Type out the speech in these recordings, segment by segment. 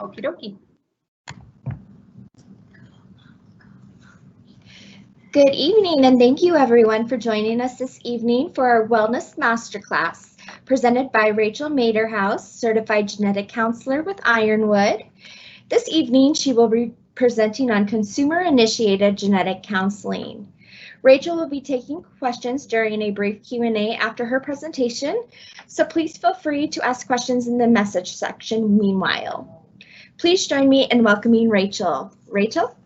Okie dokie. Good evening, and thank you everyone for joining us this evening for our Wellness Masterclass, presented by Rachel Mador-House, Certified Genetic Counselor with Ironwood. This evening, she will be presenting on consumer-initiated genetic counseling. Rachel will be taking questions during a brief Q&A after her presentation, so please feel free to ask questions in the message section meanwhile. Please join me in welcoming Rachel. Rachel?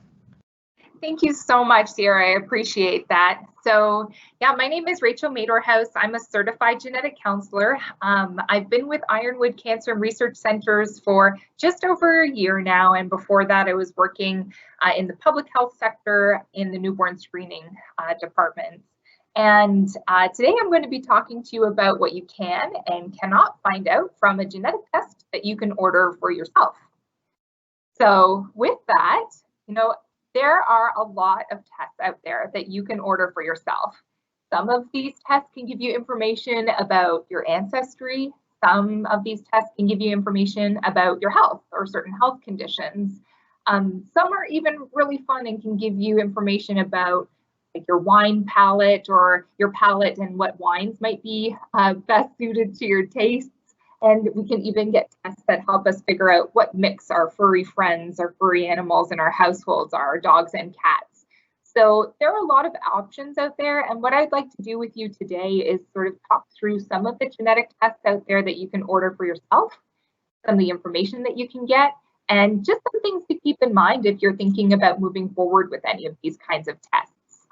Thank you so much, Sierra. I appreciate that. So yeah, my name is Rachel Mador-House. I'm a certified genetic counselor. I've been with Ironwood Cancer and Research Centers for just over a year now. And before that, I was working in the public health sector in the newborn screening department. And today I'm going to be talking to you about what you can and cannot find out from a genetic test that you can order for yourself. So with that, there are a lot of tests out there that you can order for yourself. Some of these tests can give you information about your ancestry. Some of these tests can give you information about your health or certain health conditions. Some are even really fun and can give you information about like your wine palate or your palate and what wines might be best suited to your tastes. And we can even get tests that help us figure out what mix our furry friends or furry animals in our households are, dogs and cats. So there are a lot of options out there. And what I'd like to do with you today is sort of talk through some of the genetic tests out there that you can order for yourself, some of the information that you can get, and just some things to keep in mind if you're thinking about moving forward with any of these kinds of tests.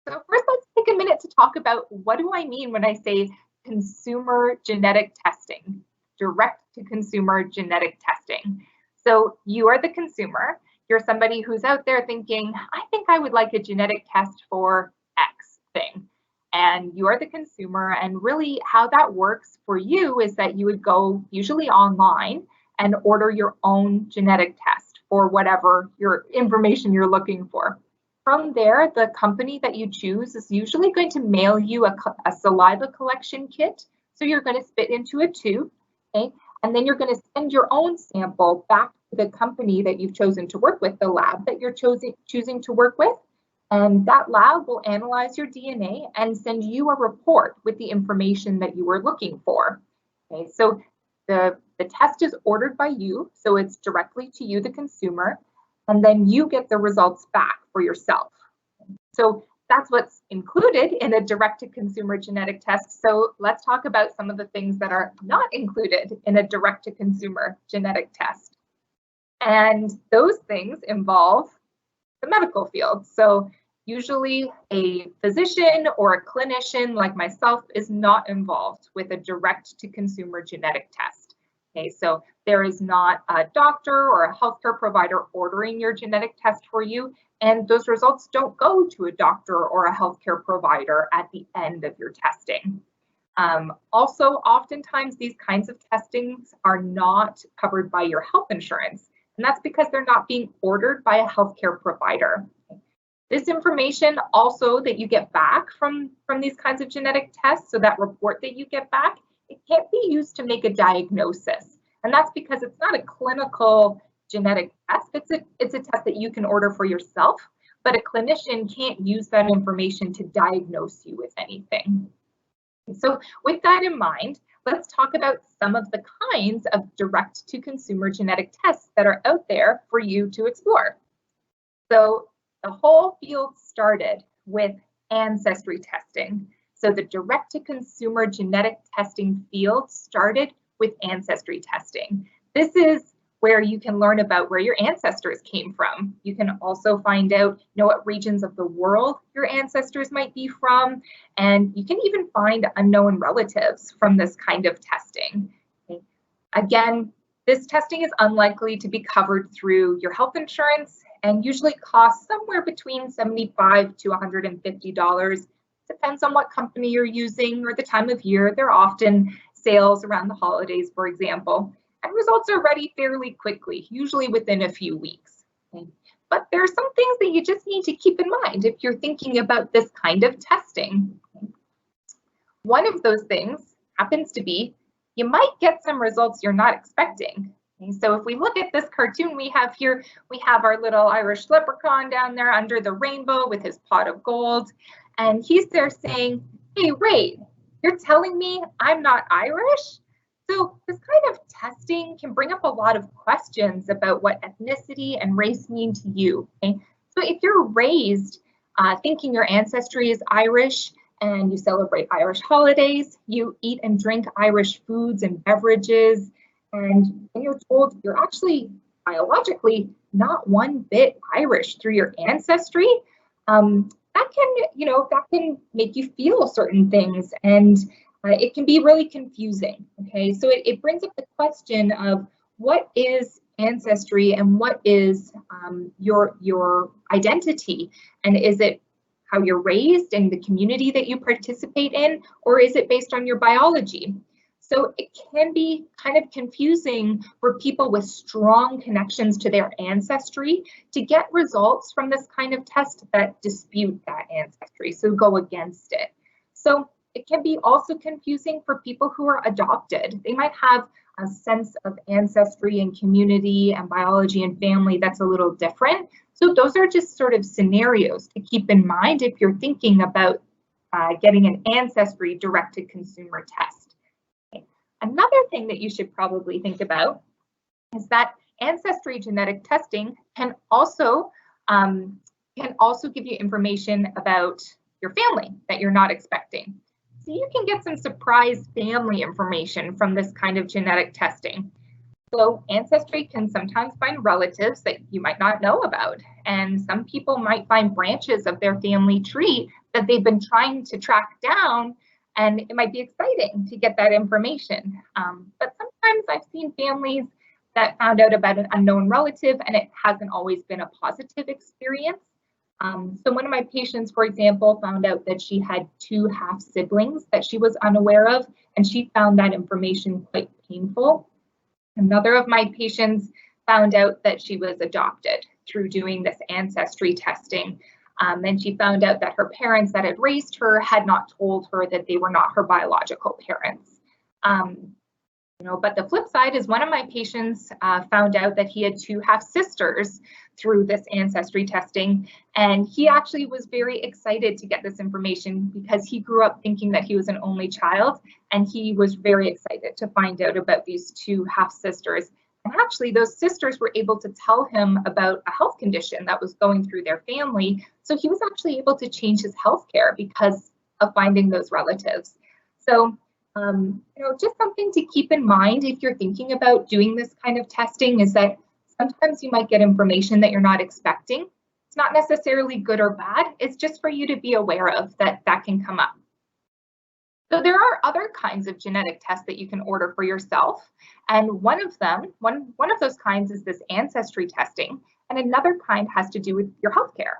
So first, let's take a minute to talk about what do I mean when I say consumer genetic testing, direct to consumer genetic testing. So you are the consumer. You're somebody who's out there thinking, I think I would like a genetic test for X thing. And you are the consumer. And really how that works for you is that you would go usually online and order your own genetic test for whatever your information you're looking for. From there, the company that you choose is usually going to mail you a saliva collection kit. So you're going to spit into a tube, okay? And then you're going to send your own sample back to the company that you've chosen to work with, the lab that you're choosing to work with. And that lab will analyze your DNA and send you a report with the information that you were looking for. Okay, so the test is ordered by you, so it's directly to you, the consumer. And then you get the results back for yourself. So that's what's included in a direct-to-consumer genetic test. So let's talk about some of the things that are not included in a direct-to-consumer genetic test. And those things involve the medical field. So usually a physician or a clinician like myself is not involved with a direct-to-consumer genetic test. Okay, so there is not a doctor or a healthcare provider ordering your genetic test for you, and those results don't go to a doctor or a healthcare provider at the end of your testing. Also, oftentimes these kinds of testings are not covered by your health insurance, and that's because they're not being ordered by a healthcare provider. This information also that you get back from these kinds of genetic tests, so that report that you get back, it can't be used to make a diagnosis. And that's because it's not a clinical genetic test. It's a test that you can order for yourself, but a clinician can't use that information to diagnose you with anything. So with that in mind, let's talk about some of the kinds of direct-to-consumer genetic tests that are out there for you to explore. So the whole field started with ancestry testing. So the direct-to-consumer genetic testing field started with ancestry testing. This is where you can learn about where your ancestors came from. You can also find out, what regions of the world your ancestors might be from, and you can even find unknown relatives from this kind of testing. Okay. Again, this testing is unlikely to be covered through your health insurance and usually costs somewhere between $75 to $150. Depends on what company you're using or the time of year. There are often sales around the holidays, for example, and results are ready fairly quickly, usually within a few weeks. Okay. But there are some things that you just need to keep in mind if you're thinking about this kind of testing. One of those things happens to be you might get some results you're not expecting. Okay, so if we look at this cartoon we have here, we have our little Irish leprechaun down there under the rainbow with his pot of gold. And he's there saying, hey, wait, you're telling me I'm not Irish? So this kind of testing can bring up a lot of questions about what ethnicity and race mean to you. Okay? So if you're raised thinking your ancestry is Irish and you celebrate Irish holidays, you eat and drink Irish foods and beverages, and you're told you're actually biologically not one bit Irish through your ancestry, that can make you feel certain things, and it can be really confusing. Okay, so it brings up the question of what is ancestry and what is your identity, and is it how you're raised and the community that you participate in, or is it based on your biology? So it can be kind of confusing for people with strong connections to their ancestry to get results from this kind of test that dispute that ancestry, so go against it. So it can be also confusing for people who are adopted. They might have a sense of ancestry and community and biology and family that's a little different. So those are just sort of scenarios to keep in mind if you're thinking about getting an ancestry direct-to-consumer test. Okay. Another thing that you should probably think about is that ancestry genetic testing can also give you information about your family that you're not expecting. So you can get some surprise family information from this kind of genetic testing. So Ancestry can sometimes find relatives that you might not know about, and some people might find branches of their family tree that they've been trying to track down, and it might be exciting to get that information. But sometimes I've seen families that found out about an unknown relative and it hasn't always been a positive experience. So one of my patients, for example, found out that she had 2 half siblings that she was unaware of, and she found that information quite painful. Another of my patients found out that she was adopted through doing this ancestry testing. And she found out that her parents that had raised her had not told her that they were not her biological parents. But the flip side is one of my patients found out that he had 2 half sisters through this ancestry testing, and he actually was very excited to get this information because he grew up thinking that he was an only child, and he was very excited to find out about these 2 half sisters. And actually those sisters were able to tell him about a health condition that was going through their family, so he was actually able to change his healthcare because of finding those relatives. So just something to keep in mind if you're thinking about doing this kind of testing is that sometimes you might get information that you're not expecting. It's not necessarily good or bad. It's just for you to be aware of that can come up. So there are other kinds of genetic tests that you can order for yourself. And one of those kinds is this ancestry testing. And another kind has to do with your healthcare.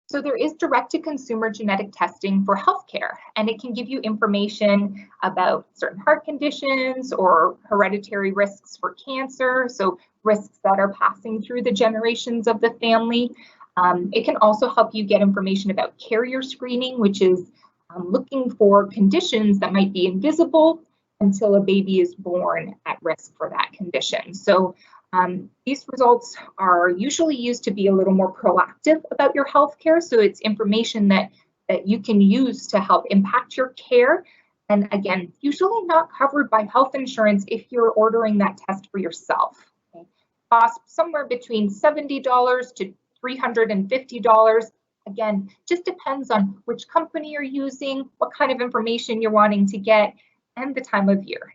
So there is direct-to-consumer genetic testing for healthcare, and it can give you information about certain heart conditions or hereditary risks for cancer, so risks that are passing through the generations of the family. It can also help you get information about carrier screening, which is looking for conditions that might be invisible until a baby is born at risk for that condition. So these results are usually used to be a little more proactive about your healthcare. So it's information that you can use to help impact your care. And again, usually not covered by health insurance if you're ordering that test for yourself. Okay. Cost somewhere between $70 to $350. Again, just depends on which company you're using, what kind of information you're wanting to get, and the time of year.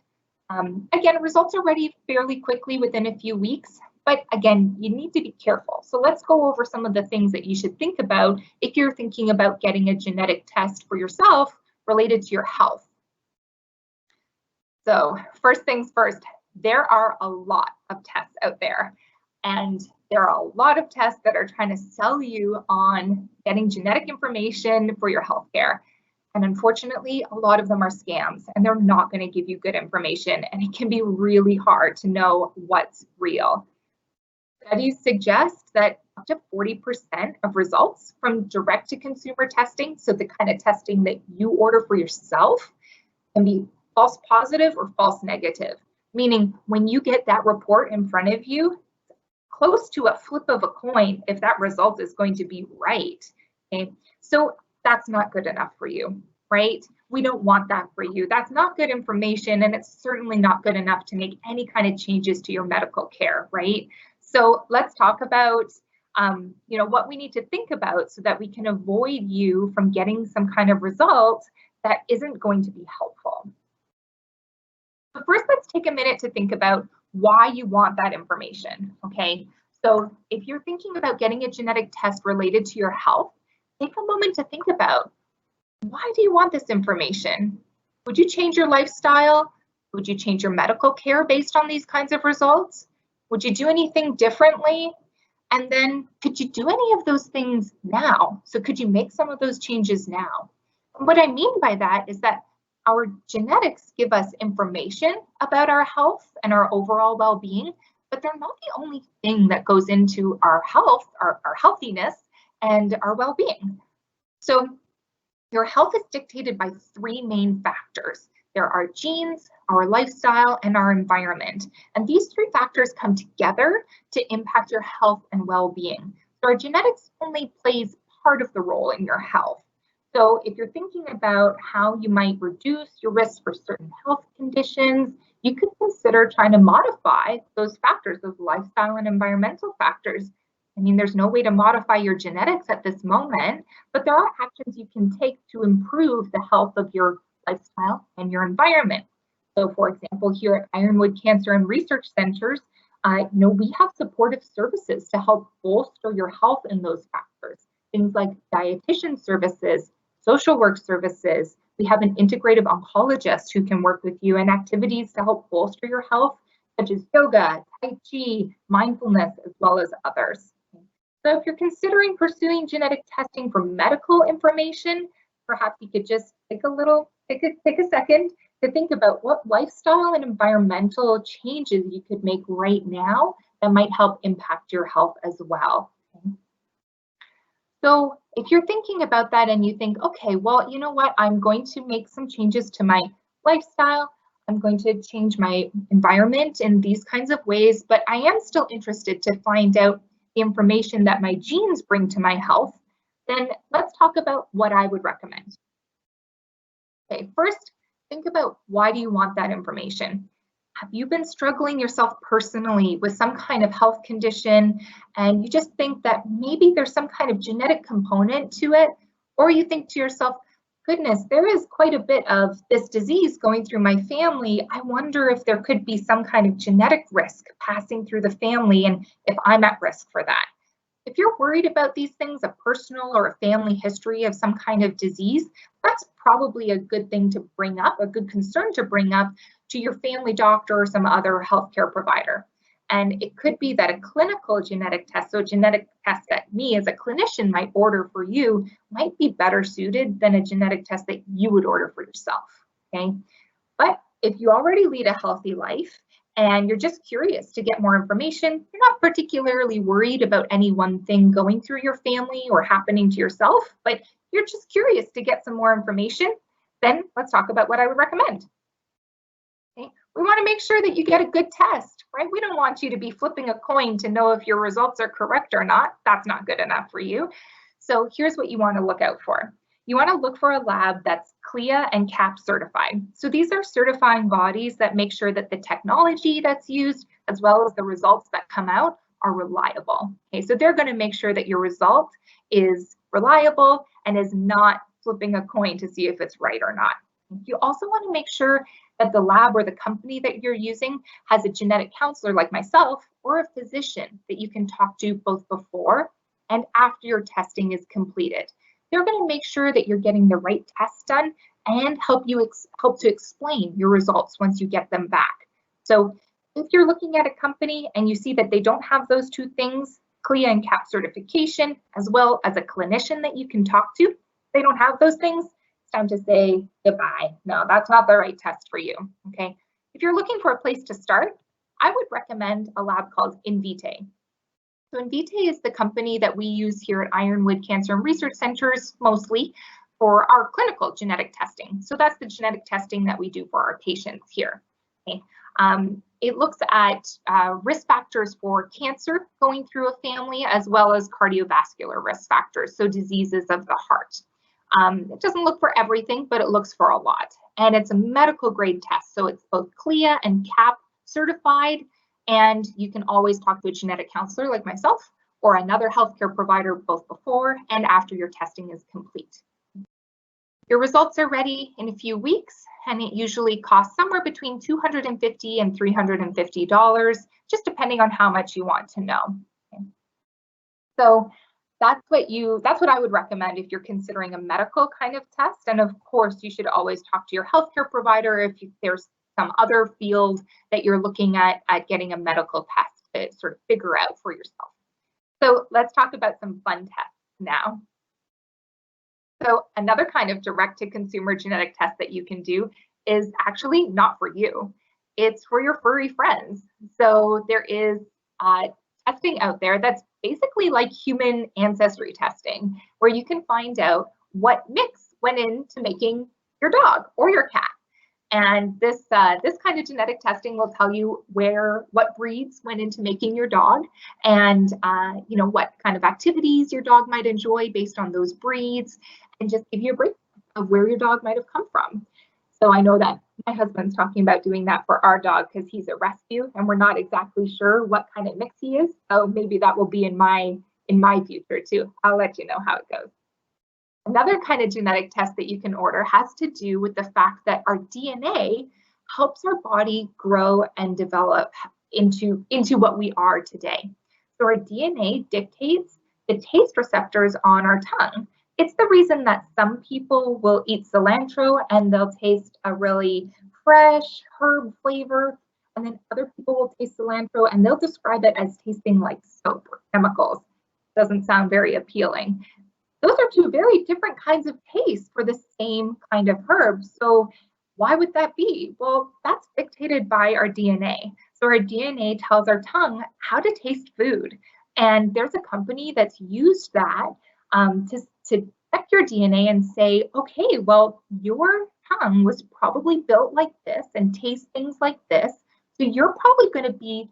Again, results are ready fairly quickly within a few weeks, but again, you need to be careful. So let's go over some of the things that you should think about if you're thinking about getting a genetic test for yourself related to your health. So first things first, there are a lot of tests out there, and there are a lot of tests that are trying to sell you on getting genetic information for your healthcare. And unfortunately, a lot of them are scams, and they're not going to give you good information, and it can be really hard to know what's real. Studies suggest that up to 40% of results from direct-to-consumer testing, so the kind of testing that you order for yourself, can be false positive or false negative, meaning when you get that report in front of you, close to a flip of a coin if that result is going to be right. Okay, so that's not good enough for you, right? We don't want that for you. That's not good information, and it's certainly not good enough to make any kind of changes to your medical care, right? So let's talk about what we need to think about so that we can avoid you from getting some kind of result that isn't going to be helpful. So first, let's take a minute to think about why you want that information, okay? So if you're thinking about getting a genetic test related to your health, take a moment to think about, why do you want this information? Would you change your lifestyle? Would you change your medical care based on these kinds of results? Would you do anything differently? And then could you do any of those things now? So could you make some of those changes now? And what I mean by that is that our genetics give us information about our health and our overall well-being, but they're not the only thing that goes into our health, our healthiness, and our well-being. So your health is dictated by three main factors. There are genes, our lifestyle, and our environment. And these three factors come together to impact your health and well-being. So our genetics only plays part of the role in your health. So if you're thinking about how you might reduce your risk for certain health conditions, you could consider trying to modify those factors, those lifestyle and environmental factors. I mean, there's no way to modify your genetics at this moment, but there are actions you can take to improve the health of your lifestyle and your environment. So for example, here at Ironwood Cancer and Research Centers, we have supportive services to help bolster your health in those factors. Things like dietitian services, social work services. We have an integrative oncologist who can work with you, and activities to help bolster your health, such as yoga, Tai Chi, mindfulness, as well as others. So if you're considering pursuing genetic testing for medical information, perhaps you could just take a second to think about what lifestyle and environmental changes you could make right now that might help impact your health as well. So if you're thinking about that and you think, okay, well, you know what, I'm going to make some changes to my lifestyle, I'm going to change my environment in these kinds of ways, but I am still interested to find out the information that my genes bring to my health, then let's talk about what I would recommend. Okay, first, think about, why do you want that information? Have you been struggling yourself personally with some kind of health condition and you just think that maybe there's some kind of genetic component to it? Or you think to yourself, goodness, there is quite a bit of this disease going through my family. I wonder if there could be some kind of genetic risk passing through the family and if I'm at risk for that. If you're worried about these things, a personal or a family history of some kind of disease, that's probably a good thing to bring up, a good concern to bring up to your family doctor or some other healthcare provider. And it could be that a clinical genetic test, so a genetic test that me as a clinician might order for you, might be better suited than a genetic test that you would order for yourself, okay? But if you already lead a healthy life and you're just curious to get more information, you're not particularly worried about any one thing going through your family or happening to yourself, but you're just curious to get some more information, then let's talk about what I would recommend. Okay. We want to make sure that you get a good test, right? We don't want you to be flipping a coin to know if your results are correct or not. That's not good enough for you. So here's what you want to look out for. You want to look for a lab that's CLIA and CAP certified. So these are certifying bodies that make sure that the technology that's used, as well as the results that come out, are reliable. Okay, so they're going to make sure that your result is reliable and is not flipping a coin to see if it's right or not. You also want to make sure that the lab or the company that you're using has a genetic counselor like myself or a physician that you can talk to both before and after your testing is completed. They're going to make sure that you're getting the right tests done and help to explain your results once you get them back. So if you're looking at a company and you see that they don't have those two things, CLIA and CAP certification, as well as a clinician that you can talk to, they don't have those things, it's time to say goodbye. No, that's not the right test for you, okay? If you're looking for a place to start, I would recommend a lab called Invitae. So Invitae is the company that we use here at Ironwood Cancer and Research Centers mostly for our clinical genetic testing. So that's the genetic testing that we do for our patients here. Okay. It looks at risk factors for cancer going through a family, as well as cardiovascular risk factors, so diseases of the heart. It doesn't look for everything, but it looks for a lot. And it's a medical grade test, so it's both CLIA and CAP certified, and you can always talk to a genetic counselor like myself or another healthcare provider both before and after your testing is complete. Your results are ready in a few weeks, and it usually costs somewhere between $250 and $350, just depending on how much you want to know. Okay. So that's what I would recommend if you're considering a medical kind of test. And of course, you should always talk to your healthcare provider if there's some other field that you're looking at getting a medical test to sort of figure out for yourself. So let's talk about some fun tests now. So another kind of direct-to-consumer genetic test that you can do is actually not for you. It's for your furry friends. So there is testing out there that's basically like human ancestry testing, where you can find out what mix went into making your dog or your cat. And this kind of genetic testing will tell you what breeds went into making your dog, and what kind of activities your dog might enjoy based on those breeds, and just give you a breakdown of where your dog might have come from. So I know that my husband's talking about doing that for our dog because he's a rescue, and we're not exactly sure what kind of mix he is. So maybe that will be in my future too. I'll let you know how it goes. Another kind of genetic test that you can order has to do with the fact that our DNA helps our body grow and develop into what we are today. So our DNA dictates the taste receptors on our tongue. It's the reason that some people will eat cilantro and they'll taste a really fresh herb flavor, and then other people will taste cilantro and they'll describe it as tasting like soap or chemicals. Doesn't sound very appealing. Those are two very different kinds of taste for the same kind of herb. So why would that be? Well, that's dictated by our DNA. So our DNA tells our tongue how to taste food. And there's a company that's used that to check your DNA and say, okay, well, your tongue was probably built like this and tastes things like this. So you're probably going to be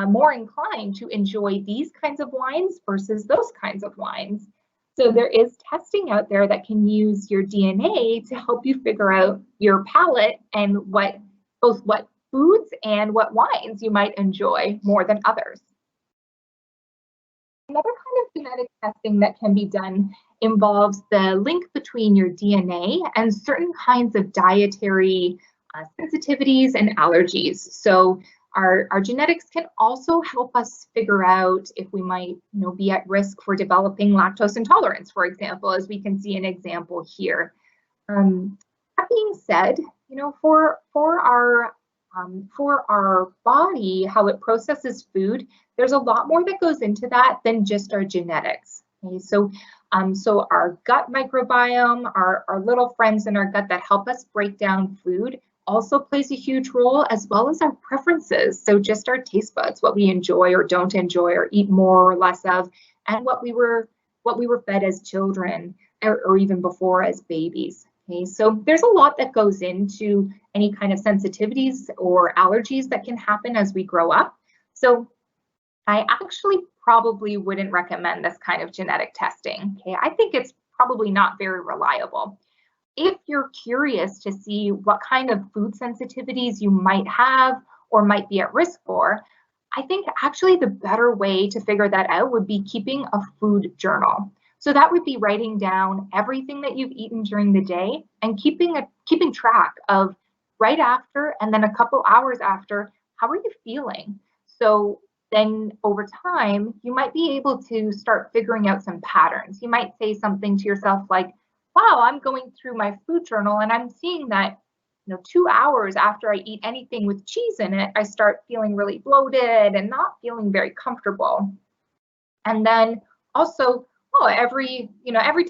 more inclined to enjoy these kinds of wines versus those kinds of wines. So there is testing out there that can use your DNA to help you figure out your palate and both what foods and what wines you might enjoy more than others. Another kind of genetic testing that can be done involves the link between your DNA and certain kinds of dietary sensitivities and allergies. So our genetics can also help us figure out if we might be at risk for developing lactose intolerance, for example, as we can see an example here. That being said, for our body, how it processes food, there's a lot more that goes into that than just our genetics. Okay, so our gut microbiome, our little friends in our gut that help us break down food, also plays a huge role, as well as our preferences. So just our taste buds, what we enjoy or don't enjoy or eat more or less of, and what we were fed as children or even before as babies. Okay, so there's a lot that goes into any kind of sensitivities or allergies that can happen as we grow up. So I actually probably wouldn't recommend this kind of genetic testing. Okay, I think it's probably not very reliable. If you're curious to see what kind of food sensitivities you might have or might be at risk for, I think actually the better way to figure that out would be keeping a food journal. So that would be writing down everything that you've eaten during the day and keeping track of right after and then a couple hours after, how are you feeling? So then over time, you might be able to start figuring out some patterns. You might say something to yourself like, wow, I'm going through my food journal and I'm seeing that 2 hours after I eat anything with cheese in it, I start feeling really bloated and not feeling very comfortable. And then also, every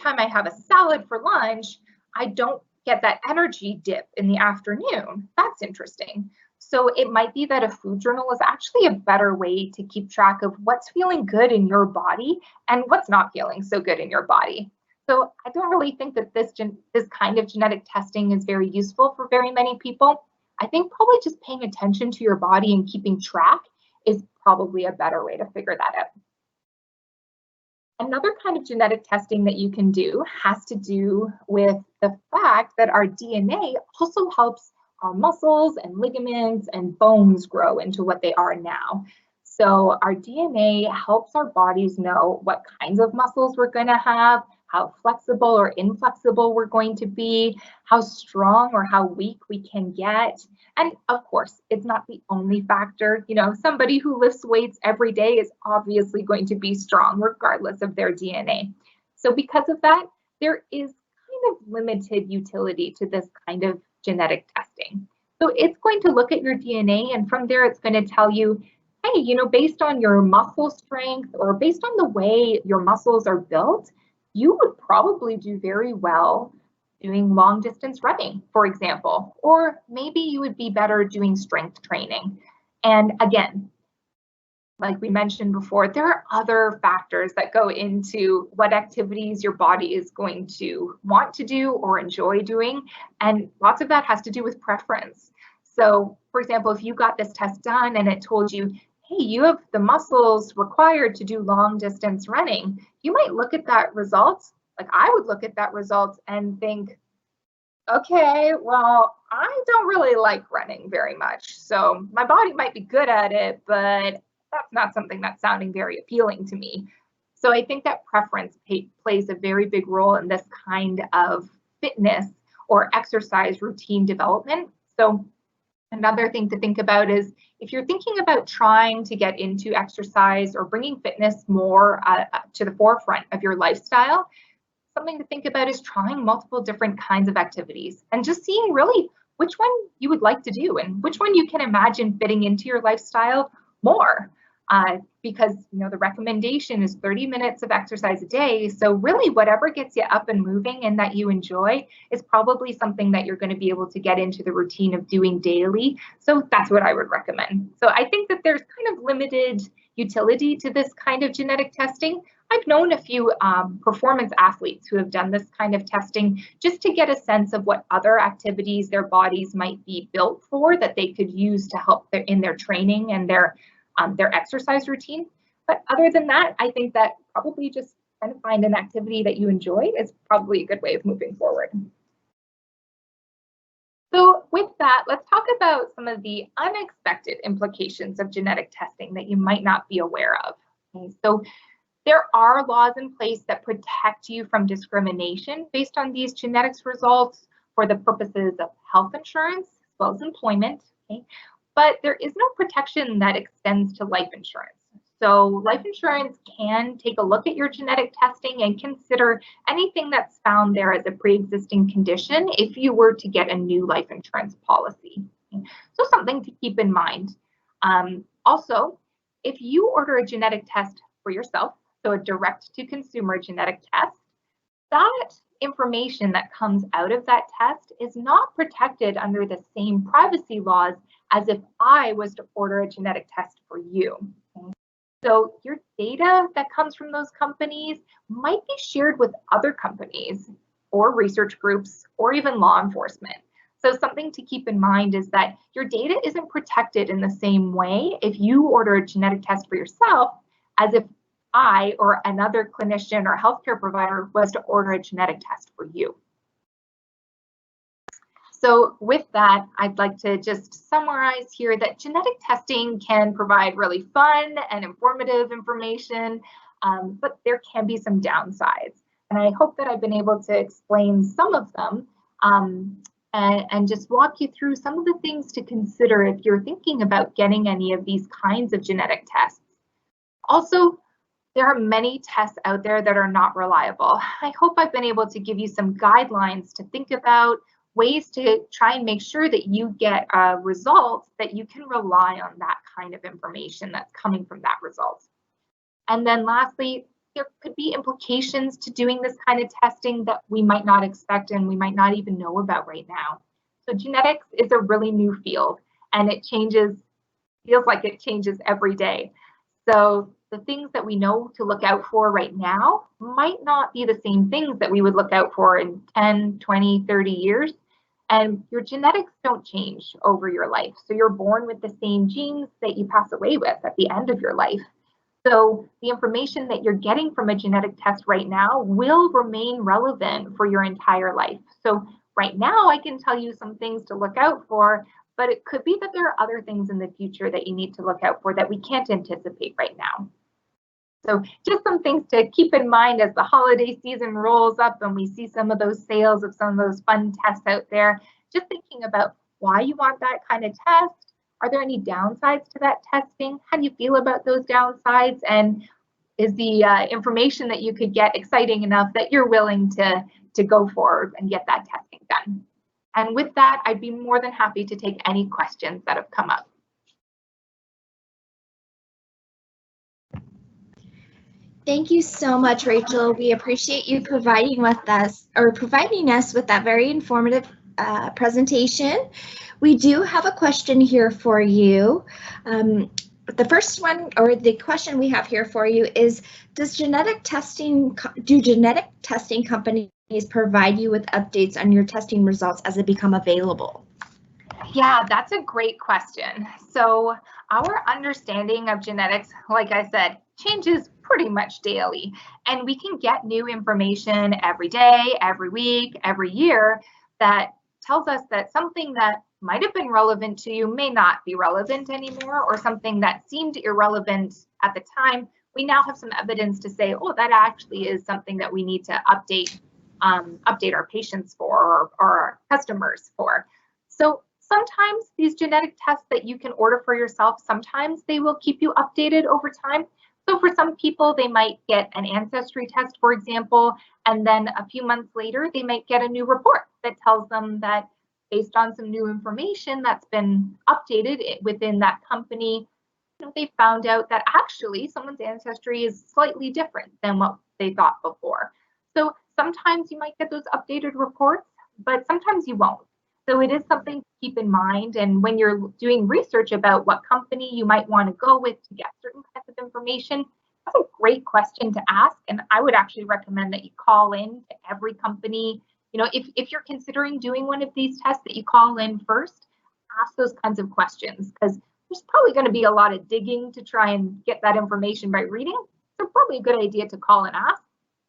time I have a salad for lunch, I don't get that energy dip in the afternoon. That's interesting. So it might be that a food journal is actually a better way to keep track of what's feeling good in your body and what's not feeling so good in your body. So I don't really think that this kind of genetic testing is very useful for very many people. I think probably just paying attention to your body and keeping track is probably a better way to figure that out. Another kind of genetic testing that you can do has to do with the fact that our DNA also helps our muscles and ligaments and bones grow into what they are now. So our DNA helps our bodies know what kinds of muscles we're going to have, how flexible or inflexible we're going to be, how strong or how weak we can get. And of course, it's not the only factor. You know, somebody who lifts weights every day is obviously going to be strong regardless of their DNA. So because of that, there is kind of limited utility to this kind of genetic testing. So it's going to look at your DNA, and from there it's going to tell you, hey, you know, based on your muscle strength or based on the way your muscles are built, you would probably do very well doing long distance running, for example, or maybe you would be better doing strength training. And again, like we mentioned before, there are other factors that go into what activities your body is going to want to do or enjoy doing. And lots of that has to do with preference. So for example, if you got this test done and it told you, hey, you have the muscles required to do long distance running, you might look at that result, like I would look at that result and think, okay, well, I don't really like running very much. So my body might be good at it, but that's not something that's sounding very appealing to me. So I think that preference plays a very big role in this kind of fitness or exercise routine development. So another thing to think about is if you're thinking about trying to get into exercise or bringing fitness more to the forefront of your lifestyle, something to think about is trying multiple different kinds of activities and just seeing really which one you would like to do and which one you can imagine fitting into your lifestyle more. Because you know the recommendation is 30 minutes of exercise a day. So really whatever gets you up and moving and that you enjoy is probably something that you're going to be able to get into the routine of doing daily. So that's what I would recommend. So I think that there's kind of limited utility to this kind of genetic testing. I've known a few performance athletes who have done this kind of testing just to get a sense of what other activities their bodies might be built for that they could use to help in their training and their exercise routine. But other than that, I think that probably just trying to find an activity that you enjoy is probably a good way of moving forward. So with that, let's talk about some of the unexpected implications of genetic testing that you might not be aware of. Okay, so there are laws in place that protect you from discrimination based on these genetics results for the purposes of health insurance as well as employment. Okay? But there is no protection that extends to life insurance. So life insurance can take a look at your genetic testing and consider anything that's found there as a pre-existing condition if you were to get a new life insurance policy. Okay? So something to keep in mind. Also, if you order a genetic test for yourself, so a direct-to-consumer genetic test, that information that comes out of that test is not protected under the same privacy laws as if I was to order a genetic test for you. Okay? So your data that comes from those companies might be shared with other companies or research groups or even law enforcement. So something to keep in mind is that your data isn't protected in the same way if you order a genetic test for yourself as if I or another clinician or healthcare provider was to order a genetic test for you. So with that, I'd like to just summarize here that genetic testing can provide really fun and informative information, but there can be some downsides. And I hope that I've been able to explain some of them and just walk you through some of the things to consider if you're thinking about getting any of these kinds of genetic tests. Also, there are many tests out there that are not reliable. I hope I've been able to give you some guidelines to think about, ways to try and make sure that you get a result that you can rely on that kind of information that's coming from that result. And then lastly, there could be implications to doing this kind of testing that we might not expect and we might not even know about right now. So genetics is a really new field and it changes, feels like it changes every day. So the things that we know to look out for right now might not be the same things that we would look out for in 10, 20, 30 years. And your genetics don't change over your life. So you're born with the same genes that you pass away with at the end of your life. So the information that you're getting from a genetic test right now will remain relevant for your entire life. So right now I can tell you some things to look out for, but it could be that there are other things in the future that you need to look out for that we can't anticipate right now. So just some things to keep in mind as the holiday season rolls up and we see some of those sales of some of those fun tests out there, just thinking about why you want that kind of test. Are there any downsides to that testing? How do you feel about those downsides? And is the information that you could get exciting enough that you're willing to go forward and get that testing done? And with that, I'd be more than happy to take any questions that have come up. Thank you so much, Rachel. We appreciate you providing us with that very informative presentation. We do have a question here for you. The first one, or the question we have here for you is, do genetic testing companies provide you with updates on your testing results as they become available? Yeah, that's a great question. So our understanding of genetics, like I said, changes pretty much daily, and we can get new information every day, every week, every year that tells us that something that might have been relevant to you may not be relevant anymore, or something that seemed irrelevant at the time, we now have some evidence to say, oh, that actually is something that we need to update our patients for, or our customers for. So sometimes these genetic tests that you can order for yourself, sometimes they will keep you updated over time. So for some people, they might get an ancestry test, for example, and then a few months later, they might get a new report that tells them that based on some new information that's been updated within that company, they found out that actually someone's ancestry is slightly different than what they thought before. So sometimes you might get those updated reports, but sometimes you won't. So it is something to keep in mind. And when you're doing research about what company you might want to go with to get certain kinds of information, that's a great question to ask. And I would actually recommend that you call in to every company. If you're considering doing one of these tests, that you call in first, ask those kinds of questions, because there's probably going to be a lot of digging to try and get that information by reading. So probably a good idea to call and ask.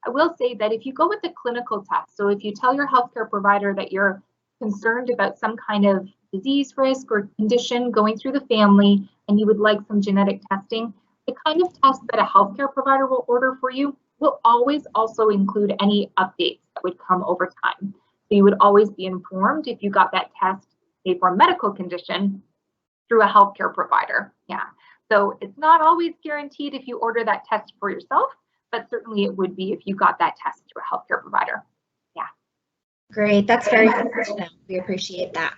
I will say that if you go with the clinical test, so if you tell your healthcare provider that you're concerned about some kind of disease risk or condition going through the family and you would like some genetic testing, the kind of test that a healthcare provider will order for you will always also include any updates that would come over time. So you would always be informed if you got that test, say for a medical condition, through a healthcare provider. Yeah, so it's not always guaranteed if you order that test for yourself, but certainly it would be if you got that test through a healthcare provider. Great, that's very good to know. We appreciate that.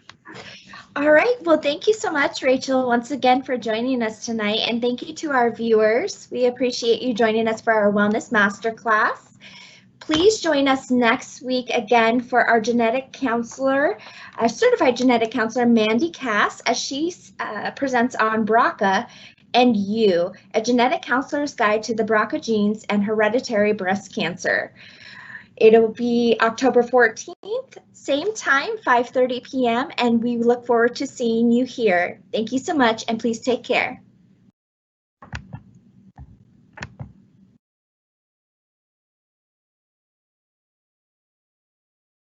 All right, well, thank you so much, Rachel, once again for joining us tonight, and thank you to our viewers. We appreciate you joining us for our Wellness Masterclass. Please join us next week again for our genetic counselor, our certified genetic counselor, Mandy Cass, as she presents on BRCA and You, a genetic counselor's guide to the BRCA genes and hereditary breast cancer. It'll be October 14th, same time, 5:30 p.m., and we look forward to seeing you here. Thank you so much, and please take care.